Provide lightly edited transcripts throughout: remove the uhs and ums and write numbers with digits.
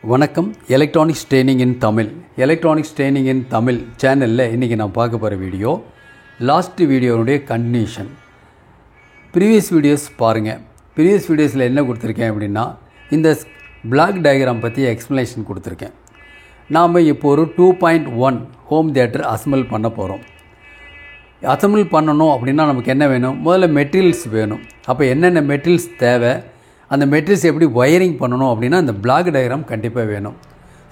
வணக்கம். Electronics training இன் தமிழ் சேனலில் இன்றைக்கி நான் பார்க்க போகிற வீடியோ லாஸ்ட் வீடியோனுடைய கண்டினியூஷன். ப்ரீவியஸ் வீடியோஸ் பாருங்கள். ப்ரீவியஸ் வீடியோஸில் என்ன கொடுத்துருக்கேன் அப்படின்னா, இந்த பிளாக் டயக்ராம் பற்றி எக்ஸ்ப்ளனேஷன் கொடுத்துருக்கேன். நாம் இப்போ ஒரு 2.1 ஹோம் தியேட்டர் அசம்பிள் பண்ண போகிறோம். அசம்பிள் பண்ணணும் அப்படின்னா நமக்கு என்ன வேணும்? முதல்ல மெட்டீரியல்ஸ் வேணும். அப்போ என்னென்ன மெட்டீரியல்ஸ் தேவை, அந்த மெட்டீரியல்ஸ் எப்படி ஒயரிங் பண்ணணும் அப்படின்னா அந்த பிளாக் டயக்ராம் கண்டிப்பாக வேணும்.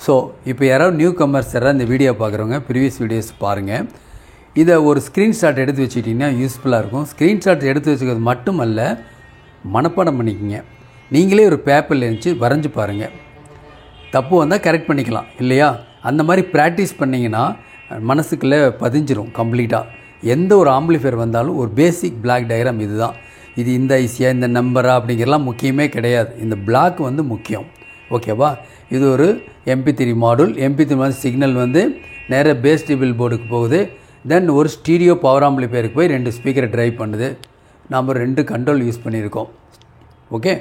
ஸோ இப்போ யாராவது நியூ கமர்ஸ் யாராவது இந்த வீடியோ பார்க்குறவங்க ப்ரீவியஸ் வீடியோஸ் பாருங்கள். இதை ஒரு ஸ்க்ரீன்ஷாட் எடுத்து வச்சுக்கிட்டிங்கன்னா யூஸ்ஃபுல்லாக இருக்கும். ஸ்க்ரீன்ஷாட் எடுத்து வச்சுக்கிறது மட்டுமல்ல, மனப்பாடம் பண்ணிக்கிங்க. நீங்களே ஒரு பேப்பரில் இருந்துச்சு வரைஞ்சி பாருங்கள். தப்பு வந்தால் கரெக்ட் பண்ணிக்கலாம் இல்லையா? அந்த மாதிரி ப்ராக்டிஸ் பண்ணிங்கன்னா மனசுக்குள்ளே பதிஞ்சிரும் கம்ப்ளீட்டாக. எந்த ஒரு ஆம்பிளிஃபையர் வந்தாலும் ஒரு பேசிக் பிளாக் டயக்ராம் இது தான். இது இந்த ஐசியா இந்த நம்பரா அப்படிங்கிறலாம் முக்கியமே கிடையாது. இந்த பிளாக் வந்து முக்கியம். ஓகேவா? இது ஒரு MP3 மாடல். MP3 மாதிரி சிக்னல் வந்து நேராக பேஸ் டிபிள் போர்டுக்கு போகுது. தென் ஒரு ஸ்டீரியோ பவர் ஆம்பிளிஃபையருக்கு போய் 2 ஸ்பீக்கரை ட்ரைவ் பண்ணுது. நாம் 2 கண்ட்ரோல் யூஸ் பண்ணியிருக்கோம். ஓகே,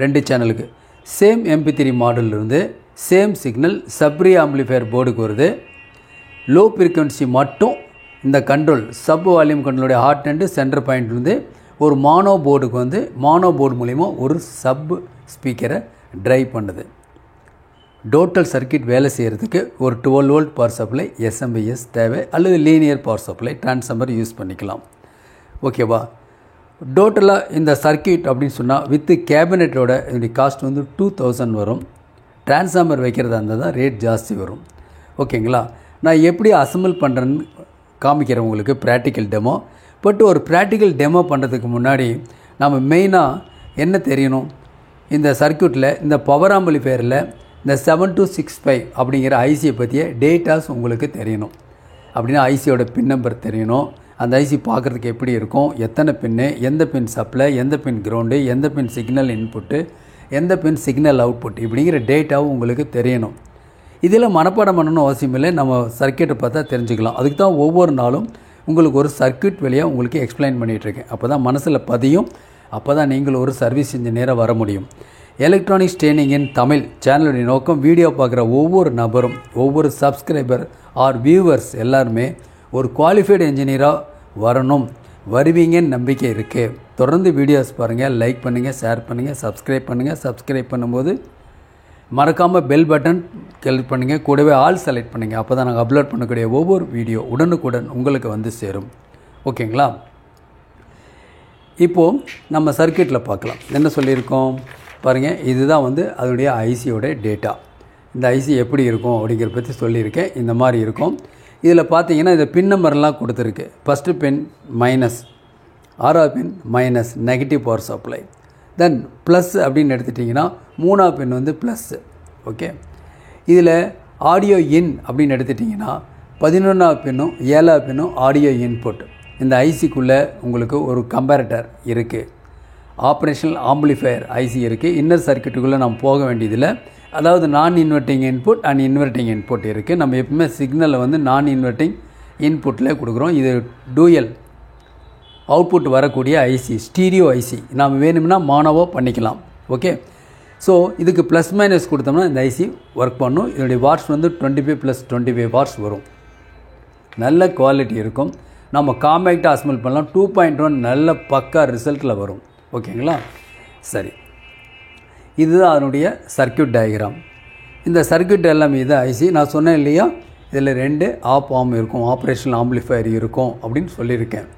2 சேனலுக்கு சேம் MP3 மாடலிருந்து சேம் சிக்னல் சப்ரி ஆம்பிளிஃபையர் போர்டுக்கு வருது. லோ ஃப்ரீக்வன்சி மட்டும் இந்த கண்ட்ரோல் சப் வால்யூம் கண்ட்ரோலுடைய ஹார்ட் அண்டு சென்டர் பாயிண்ட்லேருந்து ஒரு மானோ போர்டுக்கு வந்து மானோ போர்டு மூலிமா ஒரு சப் ஸ்பீக்கரை ட்ரைவ் பண்ணுது. டோட்டல் சர்க்கியூட் வேலை செய்கிறதுக்கு ஒரு 12 வோல்ட் பவர் சப்ளை SMPS தேவை, அல்லது linear power supply transformer use பண்ணிக்கலாம். ஓகேவா? டோட்டலாக இந்த சர்க்கியூட் அப்படின்னு சொன்னால் வித்து கேபினெட்டோட இதனுடைய காஸ்ட் வந்து 2000 வரும். டிரான்ஸ்ஃபார்மர் வைக்கிறதா இருந்தால் தான் ரேட் ஜாஸ்தி வரும். ஓகேங்களா? நான் எப்படி அசம்பிள் பண்ணுறேன்னு காமிக்கிறேன் உங்களுக்கு, ப்ராக்டிக்கல் டெமோ. பட் ஒரு ப்ராக்டிக்கல் டெமோ பண்ணுறதுக்கு முன்னாடி நம்ம மெயினாக என்ன தெரியணும், இந்த சர்க்கியூட்டில் இந்த பவர் ஆம்பிளிஃபையரில் இந்த 7265 அப்படிங்கிற ஐசியை பற்றிய டேட்டாஸ் உங்களுக்கு தெரியணும். அப்படின்னா ஐசியோட பின் நம்பர் தெரியணும். அந்த ஐசி பார்க்குறதுக்கு எப்படி இருக்கும், எத்தனை பின்னு, எந்த பின் சப்ளை, எந்த பின் கிரவுண்டு, எந்த பின் சிக்னல் இன்புட்டு, எந்த பின் சிக்னல் அவுட்புட் இப்படிங்கிற டேட்டாவும் உங்களுக்கு தெரியணும். இதில் மனப்பாடம் பண்ணணும் அவசியம் இல்லை. நம்ம சர்க்கியூட்டை பார்த்தா தெரிஞ்சுக்கலாம். அதுக்கு தான் ஒவ்வொரு நாளும் உங்களுக்கு ஒரு சர்க்கியூட் வழியாக உங்களுக்கு எக்ஸ்பிளைன் பண்ணிகிட்ருக்கேன். அப்போ தான் மனசில் பதியும். அப்போ தான் நீங்கள் ஒரு சர்வீஸ் இன்ஜினியராக வர முடியும். எலக்ட்ரானிக்ஸ் ட்ரெயினிங் இன் தமிழ் சேனலுடைய நோக்கம், வீடியோ பார்க்குற ஒவ்வொரு நபரும், ஒவ்வொரு சப்ஸ்கிரைபர் ஆர் வியூவர்ஸ் எல்லாருமே ஒரு குவாலிஃபைடு இன்ஜினியராக வரணும், வருவீங்கன்னு நம்பிக்கை இருக்குது. தொடர்ந்து வீடியோஸ் பாருங்கள், லைக் பண்ணுங்கள், ஷேர் பண்ணுங்கள், சப்ஸ்கிரைப் பண்ணுங்கள். சப்ஸ்கிரைப் பண்ணும்போது மறக்காமல் பெல் பட்டன் கிளிக் பண்ணுங்கள். கூடவே ஆல் செலக்ட் பண்ணுங்கள். அப்போ தான் நாங்கள் அப்லோட் பண்ணக்கூடிய ஒவ்வொரு வீடியோ உடனுக்குடன் உங்களுக்கு வந்து சேரும். ஓகேங்களா? இப்போது நம்ம சர்க்கியூட்டில் பார்க்கலாம். என்ன சொல்லியிருக்கோம் பாருங்கள். இதுதான் வந்து அதனுடைய ஐசியோட டேட்டா. இந்த ஐசி எப்படி இருக்கும் அப்படிங்கிறத பற்றி சொல்லியிருக்கேன். இந்த மாதிரி இருக்கும். இதில் பார்த்தீங்கன்னா இந்த பின் நம்பர்லாம் கொடுத்துருக்கு. ஃபஸ்ட்டு பின் மைனஸ், ஆறாவது pin minus, negative power supply. Then plus அப்படின்னு எடுத்துட்டிங்கன்னா 3ஆவது பின் வந்து ப்ளஸ்ஸு. ஓகே, இதில் ஆடியோ இன் அப்படின்னு எடுத்துட்டிங்கன்னா 11ஆவது பின்னும் 7ஆவது பின்னும் ஆடியோ இன்புட். இந்த ஐசிக்குள்ளே உங்களுக்கு ஒரு கம்பேரட்டர் இருக்குது, ஆப்ரேஷனல் ஆம்பிளிஃபையர் ஐசி இருக்குது. இன்னர் சர்க்கியூட்டுக்குள்ளே நம்ம போக வேண்டியதில்லை. அதாவது நான் inverting input and inverting input இருக்குது. நம்ம எப்பவுமே சிக்னலை வந்து நான் இன்வெர்ட்டிங் இன்புட்டில் கொடுக்குறோம். இது டூயல் அவுட்புட் வரக்கூடிய ஐசி, ஸ்டீரியோ ஐசி. நாம் வேணும்னா மானோவோ பண்ணிக்கலாம். ஓகே, ஸோ இதுக்கு ப்ளஸ் மைனஸ் கொடுத்தோம்னா இந்த ஐசி ஒர்க் பண்ணும். இதனுடைய வாட்ஸ் வந்து 25 + 25 வாட்ஸ் வரும். நல்ல குவாலிட்டி இருக்கும். நம்ம காம்பேக்டாக அசம்பிள் பண்ணலாம். 2.1 நல்ல பக்கா ரிசல்ட்டில் வரும். ஓகேங்களா? சரி, இதுதான் அதனுடைய சர்க்கியூட் டயக்ராம். இந்த சர்க்கியூட் எல்லாமே இது ஐசி. நான் சொன்னேன் இல்லையா, இதில் 2 ஆப் ஆம் இருக்கும், ஆப்ரேஷனல் ஆம்பிளிஃபையர் இருக்கும் அப்படின்னு சொல்லியிருக்கேன்.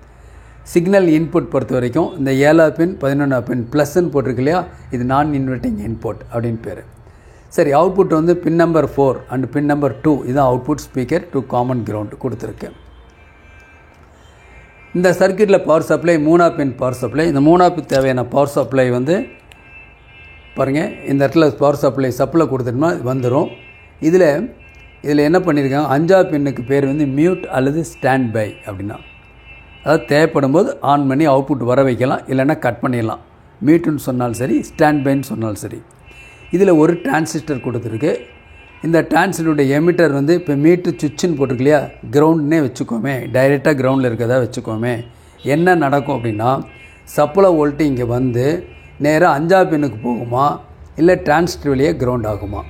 சிக்னல் இன்புட் பொறுத்த வரைக்கும் இந்த 7ஆவது பின் 11ஆவது பின் ப்ளஸ்ன்னு போட்டிருக்கு இல்லையா, இது நான் இன்வெர்ட்டிங் இன்புட் அப்படின்னு பேர். சரி, அவுட்புட் வந்து பின் நம்பர் 4 அண்ட் பின் நம்பர் 2 இதுதான் output speaker to common ground கொடுத்துருக்கு. இந்த சர்க்கியூட்டில் பவர் சப்ளை 3ஆவது பின் பவர் சப்ளை. இந்த 3ஆவது பின் தேவையான பவர் சப்ளை வந்து பாருங்கள், இந்த இடத்துல பவர் சப்ளை கொடுத்துட்டோம்னா வந்துடும். இதில் என்ன பண்ணியிருக்காங்க, 5ஆவது பின்னுக்கு பேர் வந்து மியூட் அல்லது ஸ்டாண்ட் பை அப்படின்னா, அதாவது தேவைப்படும் போது ஆன் பண்ணி அவுட்புட் வர வைக்கலாம், இல்லைன்னா கட் பண்ணிடலாம். மியூட்டுன்னு சொன்னாலும் சரி, ஸ்டாண்ட் பைன்னு சொன்னாலும் சரி. இதில் ஒரு டிரான்சிஸ்டர் கொடுத்துருக்கு. இந்த டிரான்சிஸ்டருடைய எமிட்டர் வந்து இப்போ மீட்டு சுவிட்சுன்னு போட்டிருக்கு இல்லையா, கிரவுண்ட்னே வச்சுக்கோமே, டைரெக்டாக கிரவுண்டில் இருக்கிறதா வச்சுக்கோமே. என்ன நடக்கும் அப்படின்னா, சப்ளை வோல்ட்டு இங்கே வந்து நேராக 5ஆவது பின்னுக்கு போகுமா, இல்லை டிரான்சிஸ்டர் வழியாக கிரவுண்ட் ஆகுமா?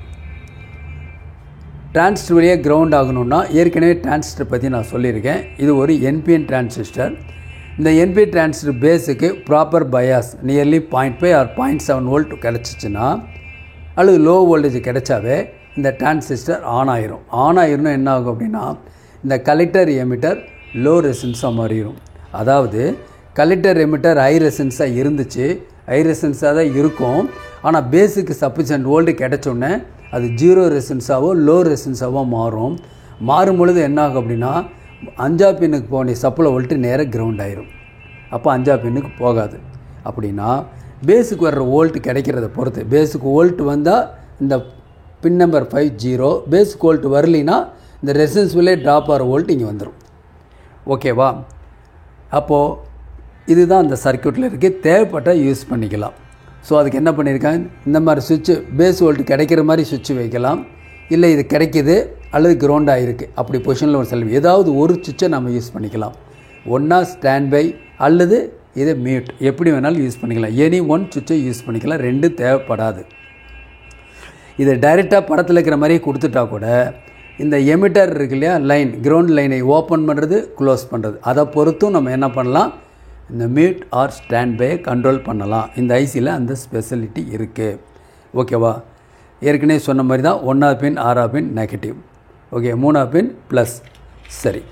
டிரான்சிஸ்டர் வழியாக கிரவுண்ட் ஆகணும்னா ஏற்கனவே டிரான்சிஸ்டர் பற்றி நான் சொல்லியிருக்கேன். இது ஒரு என்பிஎன் டிரான்சிஸ்டர். இந்த என்பிஎன் டிரான்சிஸ்டர் பேஸுக்கு proper bias nearly 0.5 or 0.7 volt கிடச்சிச்சின்னா அல்லது லோ வோல்டேஜ் கிடைச்சாவே இந்த டிரான்சிஸ்டர் ஆன் ஆயிரும். ஆன் ஆயிரும்னா என்ன ஆகும் அப்படின்னா இந்த கலெக்டர் எமிட்டர் லோ ரெசிஸ்டன்ஸாக மாறிடும். அதாவது கலெக்டர் எமிட்டர் ஹை ரெசிஸ்டன்ஸாக இருந்துச்சு, ஹை ரெசிஸ்டன்ஸாக தான் இருக்கும். ஆனால் பேஸுக்கு சஃபிஷியன்ட் வோல்ட் கிடைச்சோடனே அது 0 ரெசிஸ்டன்ஸாவோ லோ ரெசிஸ்டன்ஸாவோ மாறும். மாறும் பொழுது என்ன ஆகும் அப்படின்னா 5 பின்னுக்கு போன சப்ளை வோல்ட்டு நேராக கிரவுண்ட் ஆயிரும். அப்போ 5 பின்னுக்கு போகாது. அப்படின்னா பேஸுக்கு வர்ற வோல்ட் கிடைக்கிறத பொறுத்து, பேஸுக்கு வோல்ட் வந்தால் இந்த பின் நம்பர் 5 0, பேஸுக்கு வோல்ட் வரலினா இந்த ரெசிஸ்டன்ஸ் விலே ட்ராப் ஆகிற வோல்ட் இங்கே வந்துடும். ஓகேவா? அப்போது இதுதான் அந்த சர்க்யூட்டில் இருக்குது. தேவைப்பட்டால் யூஸ் பண்ணிக்கலாம். ஸோ அதுக்கு என்ன பண்ணியிருக்காங்க, இந்த மாதிரி சுவிட்சு பேஸ் வோல்ட் கிடைக்கிற மாதிரி சுவிட்சு வைக்கலாம். இல்லை இது கிடைக்கிது அல்லது கிரவுண்ட் ஆகிருக்கு அப்படி பொசிஷனில் ஒரு செல்வி ஏதாவது ஒரு சுவிட்சை நம்ம யூஸ் பண்ணிக்கலாம். ஒன்றா ஸ்டாண்ட் பை அல்லது இதை மியூட் எப்படி வேணாலும் யூஸ் பண்ணிக்கலாம். எனி ஒன் சுவிட்சை யூஸ் பண்ணிக்கலாம். 2 தேவைப்படாது. இதை டைரெக்டாக படத்தில் இருக்கிற மாதிரி கொடுத்துட்டா கூட இந்த எமிட்டர் இருக்கு இல்லையா, லைன் கிரவுண்ட் லைனை ஓப்பன் பண்ணுறது க்ளோஸ் பண்ணுறது அதை பொறுத்தும் நம்ம என்ன பண்ணலாம், இந்த மியூட் ஆர் ஸ்டாண்ட் பையை கண்ட்ரோல் பண்ணலாம். இந்த ஐசியில் அந்த ஸ்பெசிலிட்டி இருக்குது. ஓகேவா? ஏற்கனவே சொன்ன மாதிரி தான் 1ஆவது பின் 6ஆவது பின் நெகட்டிவ், ஓகே, 3ஆவது பின் ப்ளஸ். சரி,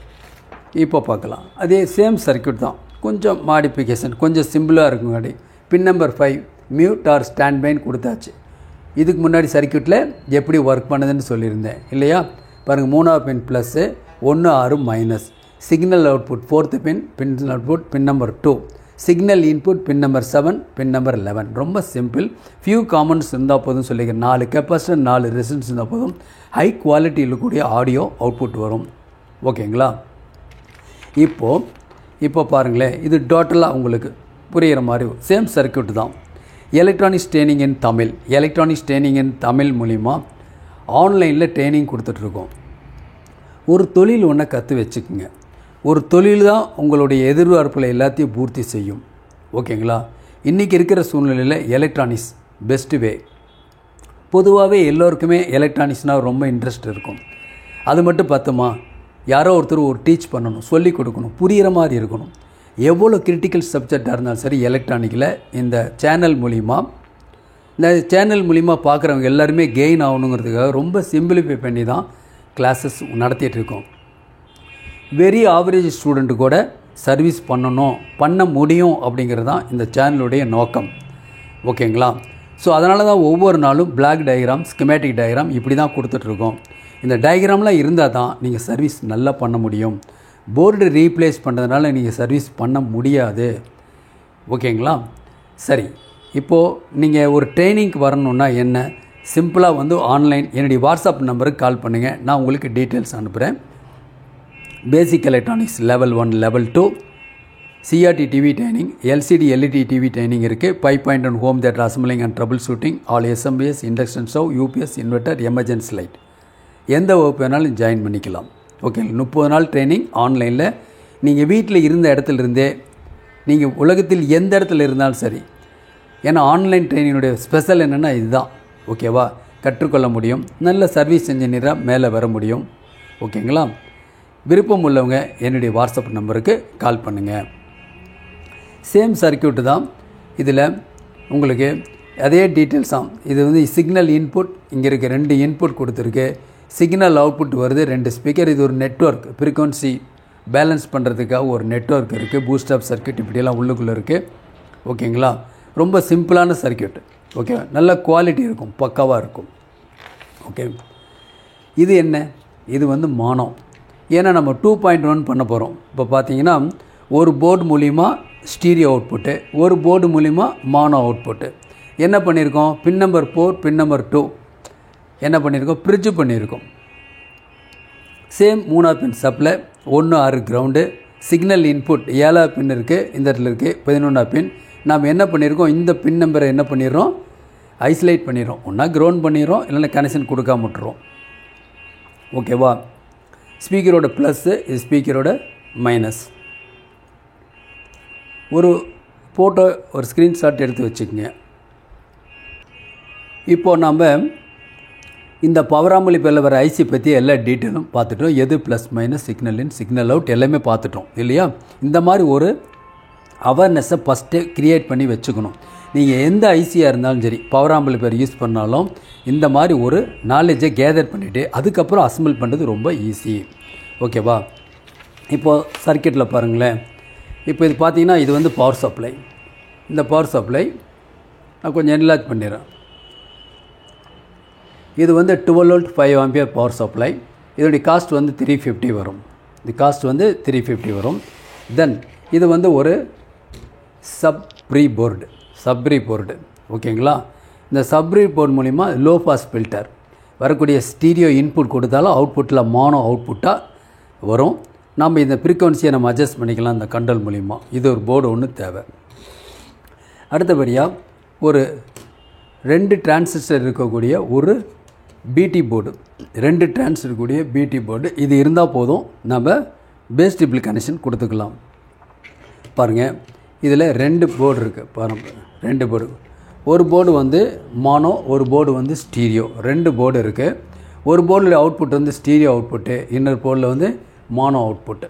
இப்போ பார்க்கலாம். அதே சேம் சர்க்யூட் தான், கொஞ்சம் மாடிஃபிகேஷன், கொஞ்சம் சிம்பிளாக இருக்குங்காடி. பின் நம்பர் 5 மியூட் ஆர் ஸ்டாண்ட் பைன்னு கொடுத்தாச்சு. இதுக்கு முன்னாடி சர்க்யூட்டில் எப்படி ஒர்க் பண்ணுதுன்னு சொல்லியிருந்தேன் இல்லையா? பாருங்கள், 3ஆவது pin plus, 1 6 minus. Signal output 4th pin, pin output pin number 2. Signal input pin number 7, pin number 11. ரொம்ப சிம்பிள். ஃபியூ காமன்ஸ் இருந்தால் போதும் சொல்லிக்கிறேன். 4 கெப்பாசிட்டர் 4 ரெசிஸ்டன்ஸ் இருந்தால் போதும். ஹை குவாலிட்டியில் கூடிய ஆடியோ அவுட்புட் வரும். ஓகேங்களா? இப்போ பாருங்களேன், இது டோட்டலாக உங்களுக்கு புரிகிற மாதிரி சேம் சர்க்யூட் தான். எலக்ட்ரானிக்ஸ் ட்ரைனிங் இன் தமிழ், எலக்ட்ரானிக்ஸ் ட்ரைனிங் இன் தமிழ் மூலிமா ஆன்லைனில் ட்ரைனிங் கொடுத்துட்ருக்கோம். ஒரு தொழில் ஒன்றை கற்று வச்சுக்குங்க. ஒரு தொழில் தான் உங்களுடைய எதிர்பார்ப்புகளை எல்லாத்தையும் பூர்த்தி செய்யும். ஓகேங்களா? இன்றைக்கி இருக்கிற சூழ்நிலையில் எலக்ட்ரானிக்ஸ் பெஸ்ட்டு வே. பொதுவாகவே எல்லோருக்குமே எலக்ட்ரானிக்ஸ்னால் ரொம்ப இன்ட்ரெஸ்ட் இருக்கும். அது மட்டும் பத்துமா, யாரோ ஒருத்தர் ஒரு டீச் பண்ணணும், சொல்லிக் கொடுக்கணும், புரிகிற மாதிரி இருக்கணும். எவ்வளோ கிரிட்டிக்கல் சப்ஜெக்டாக இருந்தாலும் சரி எலக்ட்ரானிக்கில் இந்த சேனல் மூலிமா பார்க்குறவங்க எல்லாருமே கெயின் ஆகணுங்கிறதுக்காக ரொம்ப சிம்பிளிஃபை பண்ணி தான் கிளாஸஸ் நடத்திட்டுருக்கோம். வெரி ஆவரேஜ் ஸ்டூடெண்ட்டு கூட சர்வீஸ் பண்ண முடியும் அப்படிங்கிறது தான் இந்த சேனலுடைய நோக்கம். ஓகேங்களா? ஸோ அதனால தான் ஒவ்வொரு நாளும் பிளாக் டயக்ராம், ஸ்கிமேட்டிக் டயக்ராம் இப்படி தான் கொடுத்துட்ருக்கோம். இந்த டயக்ராம்லாம் இருந்தால் தான் நீங்கள் சர்வீஸ் நல்லா பண்ண முடியும். போர்டு ரீப்ளேஸ் பண்ணுறதுனால நீங்கள் சர்வீஸ் பண்ண முடியாது. ஓகேங்களா? சரி, இப்போது நீங்கள் ஒரு ட்ரைனிங்க்கு வரணுன்னா என்ன, சிம்பிளாக ஆன்லைன் என்னுடைய வாட்ஸ்அப் நம்பருக்கு கால் பண்ணுங்கள். நான் உங்களுக்கு டீட்டெயில்ஸ் அனுப்புகிறேன். Basic electronics level 1, level 2, CRT TV training, LCD LED TV training இருக்குது. 5.1 home theatre assembling and troubleshooting, all SMPS, induction stove, UPS, inverter, emergency light. எந்த வகுப்பு வேணாலும் ஜாயின் பண்ணிக்கலாம். ஓகே, 30 நாள் ட்ரைனிங் ஆன்லைனில். நீங்கள் வீட்டில் இருந்த இடத்துல இருந்தே, நீங்கள் உலகத்தில் எந்த இடத்துல இருந்தாலும் சரி, ஏன்னா ஆன்லைன் ட்ரைனிங்குடைய ஸ்பெஷல் என்னென்னா இதுதான். ஓகேவா? கற்றுக்கொள்ள முடியும், நல்ல சர்வீஸ் இன்ஜினியராக மேலே வர முடியும். ஓகேங்களா? விருப்பம் உள்ளவங்க என்னுடைய வாட்ஸ்அப் நம்பருக்கு கால் பண்ணுங்கள். சேம் சர்க்யூட்டு தான் இதில் உங்களுக்கு அதே டீட்டெயில்ஸ் தான். இது சிக்னல் இன்புட், இங்கே இருக்க 2 இன்புட் கொடுத்துருக்கு. சிக்னல் அவுட்புட் வருது, 2 ஸ்பீக்கர். இது ஒரு நெட்வொர்க், ஃப்ரீக்வன்சி பேலன்ஸ் பண்ணுறதுக்காக ஒரு நெட்வொர்க் இருக்குது. பூஸ்டப் சர்க்யூட் இப்படியெல்லாம் உள்ளுக்குள்ளே இருக்குது. ஓகேங்களா? ரொம்ப சிம்பிளான சர்க்யூட். ஓகே, நல்ல குவாலிட்டி இருக்கும், பக்காவாக இருக்கும். ஓகே, இது என்ன, இது மானோ. ஏன்னா நம்ம 2.1 பண்ண போகிறோம். இப்போ பார்த்தீங்கன்னா ஒரு போர்டு மூலிமா ஸ்டீரியோ அவுட்புட்டு, ஒரு போர்டு மூலிமா மானோ அவுட்புட்டு. என்ன பண்ணியிருக்கோம், பின் நம்பர் 4, பின் நம்பர் 2 என்ன பண்ணியிருக்கோம், பிரிட்ஜ் பண்ணியிருக்கோம். சேம் 3ஆவது பின் சப்ளை, 1 6 கிரவுண்டு. சிக்னல் இன்புட் 7ஆவது பின் இருக்குது, இந்த இடத்துல இருக்குது 11ஆவது பின். நாம் என்ன பண்ணியிருக்கோம், இந்த பின் நம்பரை என்ன பண்ணிடுறோம், ஐசோலேட் பண்ணிடுறோம். ஒன்றா கிரவுண்ட் பண்ணிடுறோம், இல்லைன்னா கனெக்ஷன் கொடுக்காம விட்டுறோம். ஓகேவா? ஸ்பீக்கரோட ப்ளஸ்ஸு, இது ஸ்பீக்கரோட மைனஸ். ஒரு ஃபோட்டோ, ஒரு ஸ்க்ரீன்ஷாட் எடுத்து வச்சுக்கோங்க. இப்போது நம்ம இந்த பவர் ஆம்பிளிஃபையரில் வர ஐசி பற்றி எல்லா டீட்டெயிலும் பார்த்துட்டோம். எது ப்ளஸ் மைனஸ், சிக்னல் இன், சிக்னல் அவுட் எல்லாமே பார்த்துட்டோம் இல்லையா? இந்த மாதிரி ஒரு அவேர்னஸை ஃபஸ்ட்டு க்ரியேட் பண்ணி வச்சுக்கணும். நீங்கள் எந்த ஐசியாக இருந்தாலும் சரி, பவர் ஆம்பிளிஃபையர் யூஸ் பண்ணாலும் இந்த மாதிரி ஒரு நாலேஜை கேதர் பண்ணிவிட்டு அதுக்கப்புறம் அசம்பிள் பண்ணுறது ரொம்ப ஈஸி. ஓகேவா? இப்போது சர்க்கியூட்டில் பாருங்களேன். இப்போ இது பார்த்தீங்கன்னா இது வந்து பவர் சப்ளை. இந்த பவர் சப்ளை நான் கொஞ்சம் என்லார்ஜ் பண்ணிடுறேன். இது வந்து 12 வோல்ட் 5 ஆம்பியர் பவர் சப்ளை. இதோடைய காஸ்ட் வந்து 350 வரும். இது காஸ்ட் வந்து 350 வரும். தென் இது வந்து ஒரு சப்ரீ போர்டு. ஓகேங்களா? இந்த சப்ரீ போர்டு மூலிமா லோ பாஸ் ஃபில்டர் வரக்கூடிய ஸ்டீரியோ இன்புட் கொடுத்தாலும் அவுட்புட்டில் மானோ அவுட்புட்டாக வரும். நம்ம இந்த ஃப்ரீக்வன்சியை நம்ம அட்ஜஸ்ட் பண்ணிக்கலாம் இந்த கண்ட்ரோல் மூலிமா. இது ஒரு போர்டு ஒன்று தேவை. அடுத்தபடியாக ஒரு 2 டிரான்சிஸ்டர் இருக்கக்கூடிய ஒரு பிடி போர்டு, 2 டிரான்சிஸ்டர் இருக்கக்கூடிய பிடி போர்டு. இது இருந்தால் போதும், நம்ம பேஸ் டிபிள் கனெக்ஷன் கொடுத்துக்கலாம். பாருங்கள், இதில் 2 போர்டு இருக்குது. பாருங்கள், 2 போர்டு. ஒரு போர்டு வந்து மானோ, ஒரு போர்டு வந்து ஸ்டீரியோ. 2 போர்டு இருக்குது. ஒரு போர்டில் அவுட்புட் வந்து ஸ்டீரியோ அவுட்புட்டு, இன்னொரு போர்டில் வந்து மானோ அவுட்புட்டு.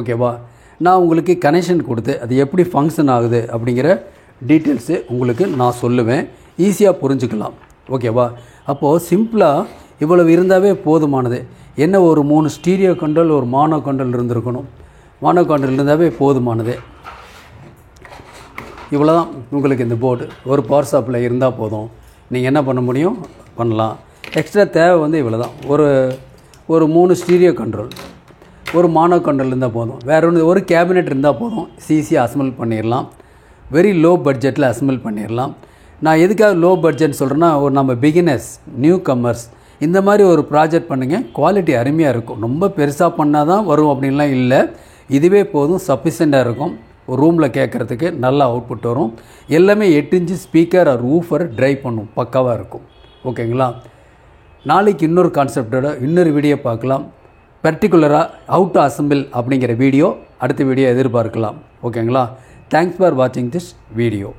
ஓகேவா? நான் உங்களுக்கு கனெக்ஷன் கொடுத்து அது எப்படி ஃபங்க்ஷன் ஆகுது அப்படிங்கிற டீட்டெயில்ஸு உங்களுக்கு நான் சொல்லுவேன். ஈஸியாக புரிஞ்சுக்கலாம். ஓகேவா? அப்போது சிம்பிளாக இவ்வளவு இருந்தாவே போதுமானது. என்ன, ஒரு 3 ஸ்டீரியோ கண்ட்ரோல், ஒரு மானோ கண்ட்ரோல் இருந்திருக்கணும். மானோ கண்ட்ரோல் இருந்தாவே போதுமானது. இவ்வளோ தான் உங்களுக்கு இந்த போர்டு. ஒரு பவர் சப்ளை இருந்தால் போதும். நீங்கள் என்ன பண்ண முடியும், பண்ணலாம். எக்ஸ்ட்ரா தேவை வந்து இவ்வளோ தான். ஒரு 3 ஸ்டீரியோ கண்ட்ரோல், ஒரு மானோ கண்ட்ரோல் இருந்தால் போதும். வேறு ஒரு கேபினெட் இருந்தால் போதும். ஈஸியாக அசம்பிள் பண்ணிடலாம். வெரி லோ பட்ஜெட்டில் அசம்பிள் பண்ணிடலாம். நான் எதுக்காக லோ பட்ஜெட் சொல்கிறேன்னா, ஒரு நம்ம பிகினர்ஸ், நியூ கம்மர்ஸ் இந்த மாதிரி ஒரு ப்ராஜெக்ட் பண்ணுங்கள். குவாலிட்டி அருமையாக இருக்கும். ரொம்ப பெருசாக பண்ணால் தான் வரும் அப்படின்லாம் இல்லை. இதுவே போதும், சஃபிஷியண்ட்டாக இருக்கும். ஒரு ரூமில் கேட்குறதுக்கு நல்லா அவுட்புட் வரும். எல்லாமே 8 inch speaker or woofer drive பண்ணும். பக்காவாக இருக்கும். ஓகேங்களா? நாளைக்கு இன்னொரு கான்செப்டோட இன்னொரு வீடியோ பார்க்கலாம். பர்டிகுலராக ஹவு டு அசம்பிள் அப்படிங்கிற வீடியோ அடுத்த வீடியோ எதிர்பார்க்கலாம். ஓகேங்களா? தேங்க்ஸ் ஃபார் வாட்சிங் திஸ் வீடியோ.